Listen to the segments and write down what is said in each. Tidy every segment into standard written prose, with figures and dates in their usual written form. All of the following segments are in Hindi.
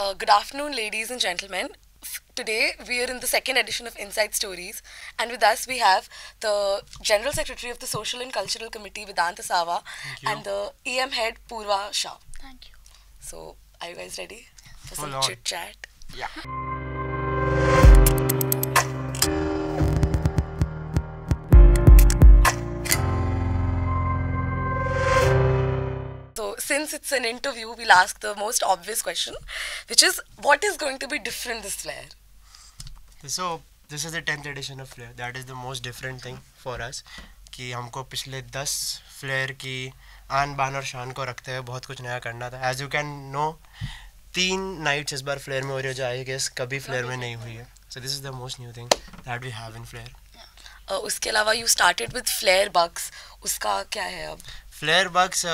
Good afternoon, ladies and gentlemen. Today we are in the second edition of Inside Stories, and with us we have the General Secretary of the Social and Cultural Committee, Vedanta Sava, and the EM Head, Purva Shah. Thank you. So, are you guys ready for Full some on. chit chat? Yeah. So, since it's an interview, we'll ask the most obvious question, which is what is going to be different this Flair? So this is the 10th edition of Flair. That is the most different thing for us कि हमको पिछले 10 फ्लेयर की आन बान और शान को रखते हुए बहुत कुछ नया करना था. As you can know 3 nights इस बार फ्लेयर में हो रही है जो आई गेस कभी फ्लेयर में नहीं हुई है. So this is the most new thing that we have in Flair. उसके अलावा you started with Flair bugs, उसका क्या है अब? Flair bugs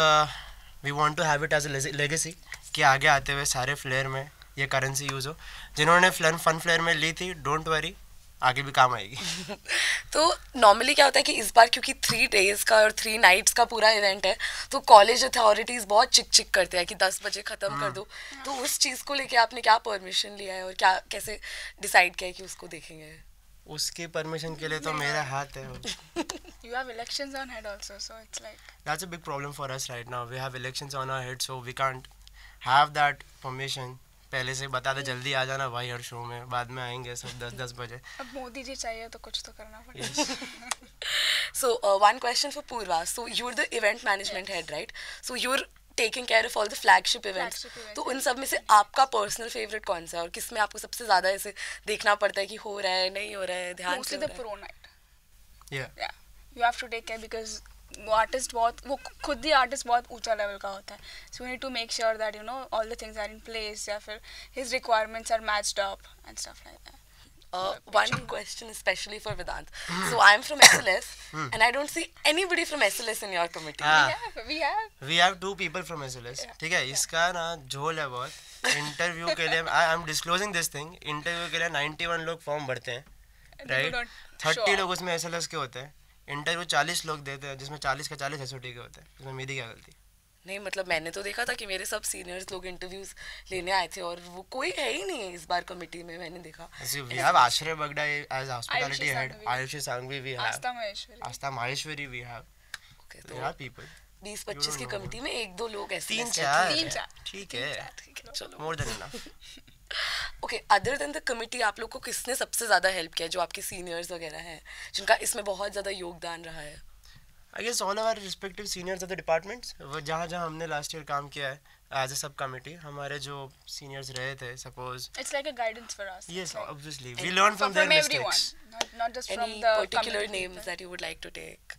we want to have it as a legacy कि आगे आते हुए सारे फ्लेयर में ये करेंसी यूज़ हो. जिन्होंने फन फ्लेयर में ली थी, डोंट वरी, आगे भी काम आएगी. तो नॉर्मली क्या होता है कि इस बार क्योंकि 3 days का और 3 nights का पूरा इवेंट है, तो कॉलेज अथॉरिटीज बहुत चिक चिक करते हैं कि 10 बजे खत्म कर दो. तो उस चीज़ को लेके आपने क्या परमिशन लिया है और क्या कैसे डिसाइड किया है कि उसको देखेंगे? उसकी परमिशन के लिए तो मेरा हाथ है. You have elections on head also, so it's like. That's a big problem for us right now. We have elections on our head, so we can't have that permission. पहले से बता दे जल्दी आ जाना भाई हर शो में, बाद में आएंगे सब 10-10 बजे. अब मोदी जी चाहिए तो कुछ तो करना पड़ेगा. So one question for Purva. So you're the event management head, right? So you're taking care of all the flagship events. तो उन सब में से आपका पर्सनल फेवरेट कौन सा है और किसमें आपको सबसे ज्यादा ऐसे देखना पड़ता है कि हो रहा है नहीं हो रहा है, ध्यान से Mostly हो the रहा है? pro night. Yeah. You have to take care because वो आर्टिस्ट बहुत वो खुद ही आर्टिस्ट बहुत ऊंचा लेवल का होता है. So we need to make sure that you know all the things are in place या फिर his requirements are matched up and stuff like that. One question especially for Vedant. So I'm from SLS and I don't see anybody from SLS in your committee. We have. We have 2 people from SLS. ठीक है, इसका ना झोल है बहुत. इंटरव्यू के लिए I am disclosing this thing. Interview के लिए 91 लोग फॉर्म भरते हैं, राइट? 30 लोग उसमें SLS के होते हैं. इंटरव्यू 40 लोग देते हैं जिसमें 40 का 40 SOT के होते हैं. इसमें मेरी क्या गलती? नहीं मतलब मैंने तो देखा था कि मेरे सब सीनियर्स लोग इंटरव्यूज लेने आए थे और वो कोई है ही नहीं इस बार कमिटी में, मैंने देखा. We have Ashray Bagda as hospitality head. Ayushi Sangvi we have. Asta Maheshwari we have. Okay, There are people. 20-25 की कमिटी में 1-2 लोग ऐसे 3-4 ठीक है, चलो. more than enough. Okay, other than the committee आप लोग को किसने सबसे ज़्यादा हेल्प किया जो आपके सीनियर्स वगैरह हैं जिनका इसमें बहुत ज़्यादा योगदान रहा है? I guess all our respective seniors of the departments, जहाँ जहाँ हमने last year काम किया है as a sub committee, हमारे जो seniors रहे थे, suppose. It's like a guidance for us. Yes, like, obviously. We learn from their everyone, mistakes. not just Any from the particular community names people. that you would like to take?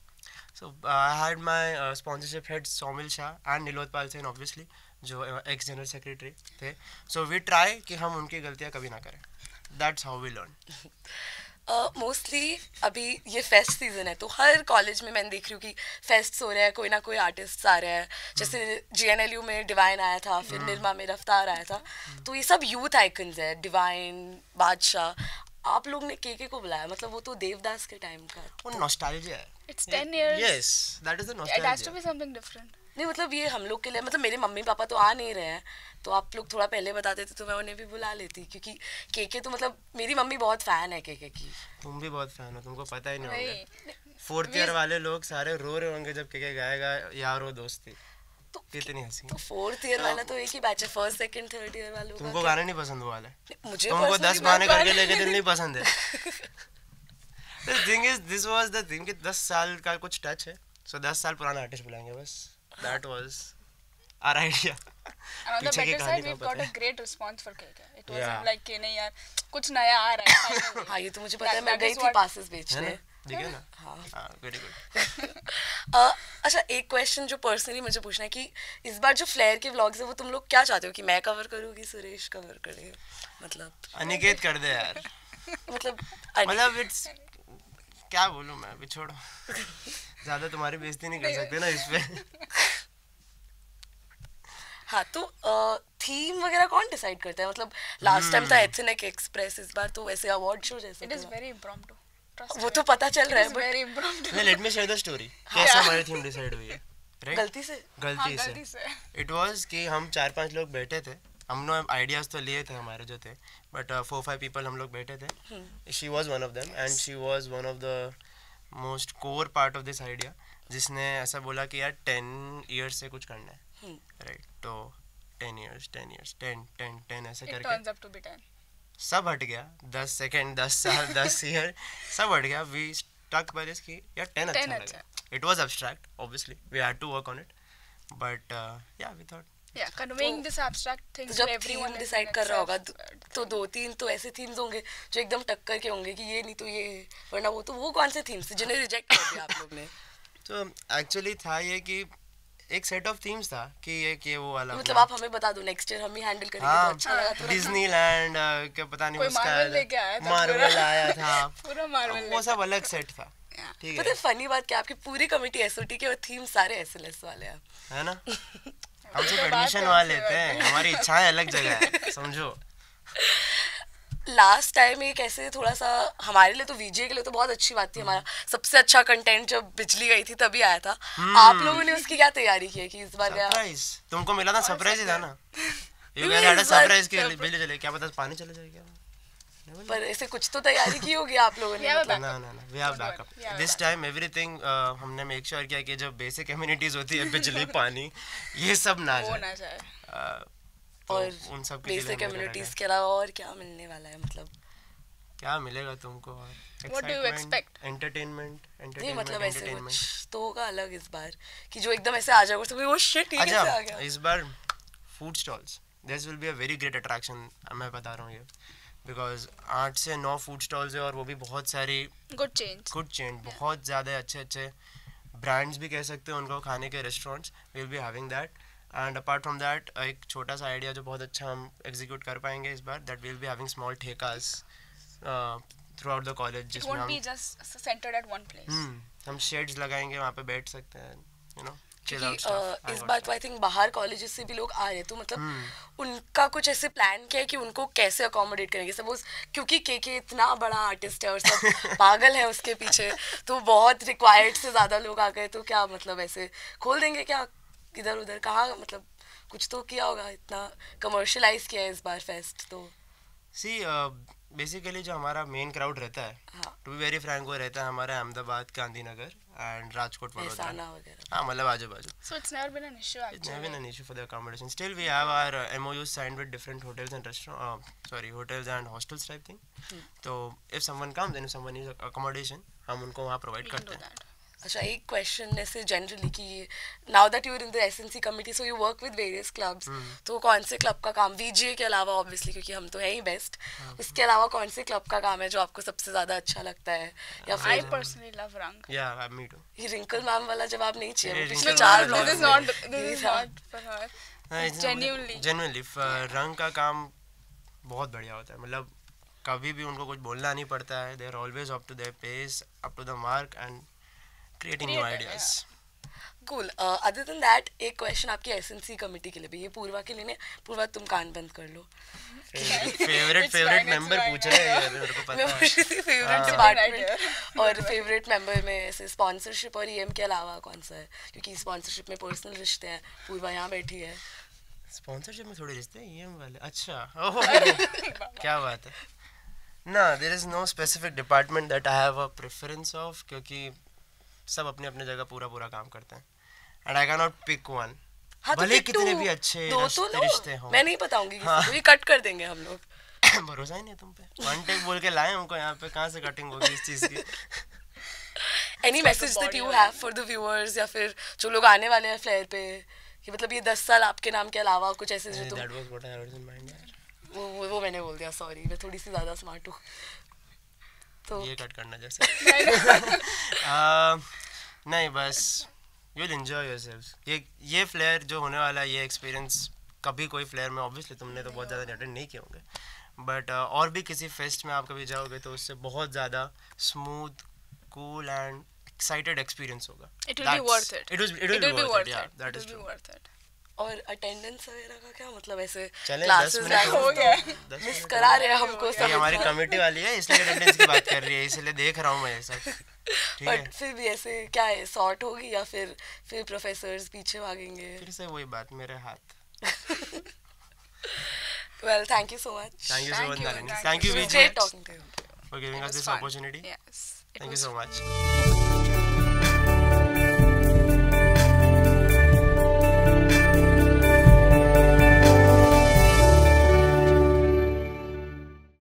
So I had my sponsorship heads Somil Shah and Nilotpal Sen obviously, जो ex general secretary थे. So we try कि हम उनकी गलतियाँ कभी ना करें. That's how we learn. Mostly अभी ये फेस्ट सीजन है तो हर कॉलेज में मैंने देख रही हूँ कि फेस्ट हो रहा है, कोई ना कोई आर्टिस्ट आ रहा है. जैसे GNLU में डिवाइन आया था, फिर निर्मा में रफ्तार आया था. तो ये सब यूथ आइकन्स है, डिवाइन, बादशाह. आप लोग ने केके को बुलाया, मतलब वो तो देवदास के टाइम का. वो nostalgia है. It's 10 years. Yes, that is the It has to nostalgia. be something different. नहीं मतलब ये हम लोग के लिए, मतलब मेरे मम्मी पापा तो आ नहीं रहे हैं, तो आप लोग थोड़ा पहले बताते थे तो मैं उन्हें भी बुला लेती, क्योंकि केके तो मतलब मेरी मम्मी बहुत फैन है केके की. तुम भी बहुत फैन हो, तुमको पता ही नहीं वही. होगा. 4th year वाले लोग सारे रो रहे होंगे जब केके गाएगा यारो दोस्ती. तो कितनी हंसी. तो 4th year वाला तो एक ही बैच है, 1st 2nd 3rd year वालों का तुमको क्या? गाने नहीं पसंद वो वाले? मुझे तुमको 10 personally गाने बहुत करके गाने- लेके दिल नहीं पसंद है. The thing is, this was the thing कि 10 साल का कुछ टच है, so 10 साल पुराना आर्टिस्ट बुलाएंगे बस. That was our idea. And on the पीछे की better कहानी side, we've तो got पता a है. great response for KK. It wasn't Yeah. like कि नहीं यार कुछ नया आ रहा है. finally. हाँ ये तो मुझे पता है, That- मैं that गई is थी what- पासेस है बेचने. ना? दिखे ना? हाँ. हाँ, very good. अच्छा, एक क्वेश्चन जो पर्सनली मुझे पूछना है कि इस बार जो फ्लेयर के व्लॉग्स है वो तुम लोग क्या चाहते हो कि मैं कवर करूँ कि सुरेश कवर करे? मतलब अनिकेत कर दे यार. मतलब मतलब इट्स क्या बोलूं मैं, अभी छोड़ो. ज्यादा तुम्हारी बेइज्जती नहीं कर सकते ना इस पे. हाँ तो थीम वगैरह कौन डिसाइड करता है? मतलब लास्ट टाइम था एथनिक एक्सप्रेस, इस बार तो वैसे अवार्ड शो जैसे It is था. very impromptu. Trust वो me. तो पता चल रहा It है is बट very impromptu. नहीं, let me share the story. कैसे हमारी थीम डिसाइड हुई है, राइट? गलती से हाँ, गलती गलती से. से. इट वाज कि हम 4-5 लोग बैठे थे हमने आइडियाज़ तो लिए थे हमारे जो थे, बट 4-5 पीपल हम लोग बैठे थे. She was one of them and she was one of the most core part of this idea, जिसने ऐसा बोला कि यार 10 ईयर्स से कुछ करना है, राइट. तो 10 ईयर्स 10 ऐसे It करके turns up to be 10. सब हट गया. 10 सेकेंड 10 साल 10 ईयर सब हट गया. वी स्टक बाय दिस कि यार 10 अच्छा 10 लगा. It was abstract, obviously we had to work on it, but yeah we thought Yeah, conveying this abstract तो things जब to everyone theme is decide in कर रहा होगा itself, तो 2-3 तो ऐसे थीम्स होंगे जो एकदम टक्कर के होंगे कि ये नहीं तो ये है, वरना वो कौन से थीम्स थे जिन्हें रिजेक्ट कर दिया आप लोग ने? तो एक्चुअली था ये कि एक सेट ऑफ थीम्स था कि वो वाला मतलब आप हमें बता दो, नेक्स्ट ईयर हम ही हैंडल करेंगे तो अच्छा लगा तो डिज्नीलैंड क्या पता नहीं कोई उसका Marvel लेके आया था मार्वल पूरा। आया था. पूरा Marvel वो सब अलग सेट था. Yeah. ठीक पता है, है फनी बात क्या, आपकी पूरी कमेटी एसओटी के और थीम सारे एसएलएस वाले हैं. है ना. हम सिर्फ तो बात एडमिशन है वहाँ उससे लेते हैं, हमारी इच्छाएं अलग जगह है, समझो. लास्ट टाइम एक ऐसे थोड़ा सा हमारे लिए तो वीजे के लिए तो बहुत अच्छी बात थी, हमारा सबसे अच्छा कंटेंट जब बिजली गई थी तभी आया था. आप लोगों ने उसकी क्या तैयारी की है कि इस बार क्या? सरप्राइज तुमको मिला था, सरप्राइज ही था ना. यू नहीं, गाइस हैड अ इस बार सरप्राइज के बिजली चले, क्या पता पानी चले जाए क्या. पर ऐसे कुछ तो तैयारी की होगी आप लोगों ने. Yeah, मतलब ना we have backup Yeah, this time. Everything हमने मेक श्योर किया कि जो बेसिक कम्युनिटीज होती है बिजली पानी ये सब ना वो जाए. ना जाए. तो और उन सब के लिए बेसिक हमने कम्युनिटीज रखा के अलावा और क्या मिलने वाला है? मतलब है. क्या मिलेगा तुमको और What do you expect? Entertainment नहीं मतलब ऐसे एंटरटेनमेंट. कुछ तो होगा अलग इस बार कि जो एकदम ऐसे आ जाएगा तो वो शिट ये कैसे आ अच्छा गया. इस बार food stalls, this will be a very great attraction. मैं बता रहा हूँ ये बिकॉज 8 से 9 फूड स्टॉल्स है और वो भी बहुत सारी Good change. गुड चेन, बहुत ज़्यादा अच्छे अच्छे ब्रांड्स भी कह सकते हो उनको, खाने के restaurants will be having that. And apart from that एक छोटा सा आइडिया जो बहुत अच्छा हम एग्जीक्यूट कर पाएंगे इस बार, that will be having small ठेकास throughout the college, It जिसमें won't हम be just centered at one place. हम शेड्स लगाएंगे, वहाँ पे बैठ सकते हैं, यू नो. क्योंकि इस बार तो आई थिंक बाहर कॉलेजेस से भी लोग आ रहे हैं तो मतलब उनका कुछ ऐसे प्लान किया है कि उनको कैसे अकोमोडेट करेंगे. सपोज क्योंकि के इतना बड़ा आर्टिस्ट है और सब पागल है उसके पीछे, तो बहुत रिक्वायर्ड से ज़्यादा लोग आ गए तो क्या मतलब ऐसे खोल देंगे क्या इधर उधर, कहाँ मतलब कुछ तो किया होगा, इतना कमर्शलाइज किया है इस बार फेस्ट तो. सी बेसिकली जो हमारा मेन क्राउड रहता है, हाँ. टू बी वेरी फ्रैंक, वो रहता है हमारा अहमदाबाद, गांधीनगर एंड राजकोट, वडोदरा. एहसाना वगैरह. हाँ मतलब आजू बाजू. So it's never been an issue It's never actually. been an issue for the accommodation. Still, we have our MOUs signed with different hotels and hotels and hostels type thing. So, if someone comes and if someone needs accommodation, हम उनको वहाँ provide We can करते do हैं. that. अच्छा एक क्वेश्चन ऐसे जनरली कि now that you are in the SNC committee so you work with various clubs, तो कौन से क्लब का काम वीजे के अलावा ऑब्वियसली क्योंकि हम तो है ही बेस्ट, उसके अलावा कौन से क्लब का काम है जो आपको सबसे ज्यादा अच्छा लगता है? या I फिर personally love Rang. Yeah, me too. ये रिंकल मैम वाला जवाब नहीं चाहिए, ये वो पिछले wrinkle 4 ma'am blogs This is में not. This यही is था. not for her. It's Genuinely. genuinely रंग का काम बहुत बढ़िया होता है. मतलब कभी भी उनको कुछ बोलना नहीं पड़ता है. They are always up to their pace, up to the mark and creating new Creative, ideas. Cool. Other than that एक क्वेश्चन आपकी एसएनसी कमिटी के लिए भी, ये पूर्वा के लिए नहीं. पूर्वा तुम कान बंद कर लो. Favourite It's fine, it's member fine. पूछ रहे हैं, मेरे को मैं पता है. पूछ रही थी फेवरेट हाँ. डिपार्टमेंट और फेवरेट मेंबर में ऐसे स्पॉन्सरशिप और ईएम के अलावा कौन सा है? क्योंकि स्पॉन्सरशिप में पर्सनल रिश्ते हैं, पूर्वा यहाँ बैठी है. स्पॉन्सरशिप में थोड़े रिश्ते हैं ईएम वाले. अच्छा क्या बात है. ना there is no specific department that I have a preference of, क्योंकि सब अपने अपने जगह पूरा काम करते हैं and I can not pick one. हाँ तो भले pick कितने two. भी अच्छे दो तो लो. रिश्ते हों. मैं नहीं बताऊंगी किसी हाँ. को, ये कट कर देंगे हम लोग. भरोसा ही नहीं है तुम पे. वन टेक बोल के लाए हमको यहाँ पे, कहाँ से कटिंग होगी इस चीज की. Any message that you have for the viewers या फिर जो लोग आने वाले हैं फ्लेयर पे, कि मतलब ये 10 साल आपके नाम के अलावा कुछ ऐसे जो तुम that was what I had in mind यार. वो मैंने बोल दिया, सॉरी मैं थोड़ी सी ज्यादा स्मार्ट हूँ तो. ये कट करना जैसे. नहीं बस यू विल एंजॉय योरसेल्फ. ये फ्लेयर जो होने वाला है, ये एक्सपीरियंस कभी कोई फ्लेयर में, ऑब्वियसली तुमने तो बहुत ज़्यादा अटेंड नहीं किए होंगे, बट और भी किसी फेस्ट में आप कभी जाओगे तो उससे बहुत ज़्यादा smooth, cool and excited experience होगा. It will be worth it. It will be worth it. Yeah, that It is will be true. worth it. और अटेंडेंस वगैरह का क्या मतलब? ऐसे चलें, 10 क्लासेस मिनट हो गया. 10 मिस मिनट करा रहे हैं हमको ये सब. हमारी कमेटी वाली है इसलिए अटेंडेंस की बात कर रही है, इसलिए देख रहा हूँ मैं ये सब. ठीक है. बट फिर भी ऐसे क्या है, सॉर्ट होगी या फिर प्रोफेसर्स पीछे भागेंगे? फिर से वही बात, मेरे हाथ. Well, thank you so much. Thank you so Thank much, you, Nalini. thank Thank you, you. It was VJ, great talking to you. for giving It us was this fun. opportunity. Yes. It Thank you was so much.